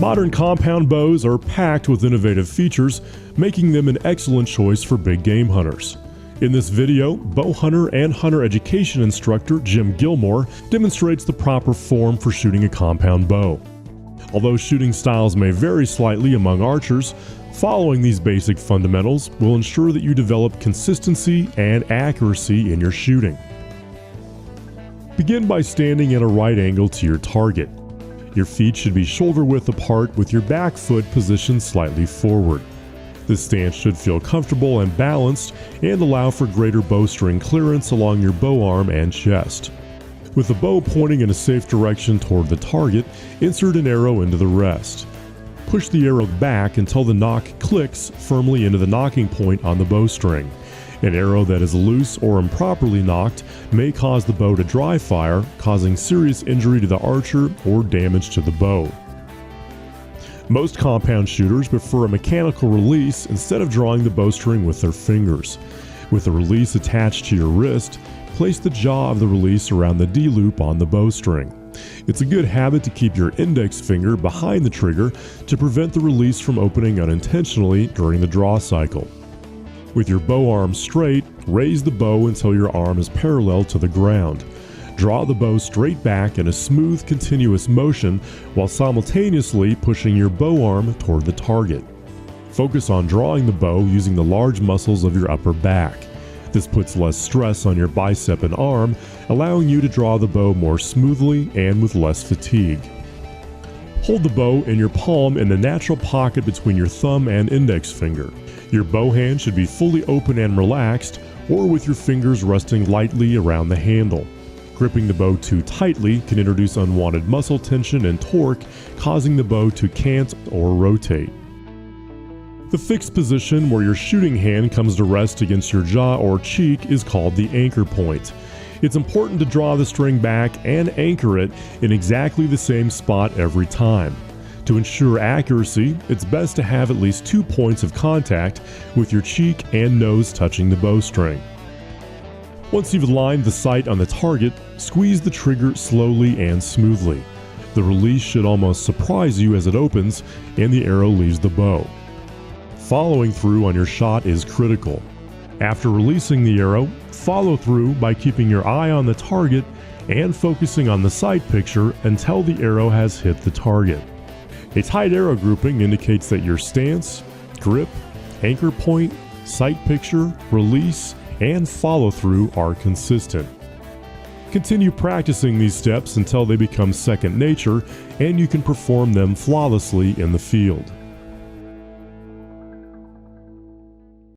Modern compound bows are packed with innovative features, making them an excellent choice for big game hunters. In this video, bow hunter and hunter education instructor Jim Gilmore demonstrates the proper form for shooting a compound bow. Although shooting styles may vary slightly among archers, following these basic fundamentals will ensure that you develop consistency and accuracy in your shooting. Begin by standing at a right angle to your target. Your feet should be shoulder width apart with your back foot positioned slightly forward. This stance should feel comfortable and balanced and allow for greater bowstring clearance along your bow arm and chest. With the bow pointing in a safe direction toward the target, insert an arrow into the rest. Push the arrow back until the nock clicks firmly into the nocking point on the bowstring. An arrow that is loose or improperly nocked may cause the bow to dry fire, causing serious injury to the archer or damage to the bow. Most compound shooters prefer a mechanical release instead of drawing the bowstring with their fingers. With the release attached to your wrist, place the jaw of the release around the D-loop on the bowstring. It's a good habit to keep your index finger behind the trigger to prevent the release from opening unintentionally during the draw cycle. With your bow arm straight, raise the bow until your arm is parallel to the ground. Draw the bow straight back in a smooth, continuous motion while simultaneously pushing your bow arm toward the target. Focus on drawing the bow using the large muscles of your upper back. This puts less stress on your bicep and arm, allowing you to draw the bow more smoothly and with less fatigue. Hold the bow in your palm in the natural pocket between your thumb and index finger. Your bow hand should be fully open and relaxed, or with your fingers resting lightly around the handle. Gripping the bow too tightly can introduce unwanted muscle tension and torque, causing the bow to cant or rotate. The fixed position where your shooting hand comes to rest against your jaw or cheek is called the anchor point. It's important to draw the string back and anchor it in exactly the same spot every time. To ensure accuracy, it's best to have at least 2 points of contact with your cheek and nose touching the bowstring. Once you've aligned the sight on the target, squeeze the trigger slowly and smoothly. The release should almost surprise you as it opens and the arrow leaves the bow. Following through on your shot is critical. After releasing the arrow, follow through by keeping your eye on the target and focusing on the sight picture until the arrow has hit the target. A tight arrow grouping indicates that your stance, grip, anchor point, sight picture, release, and follow-through are consistent. Continue practicing these steps until they become second nature and you can perform them flawlessly in the field.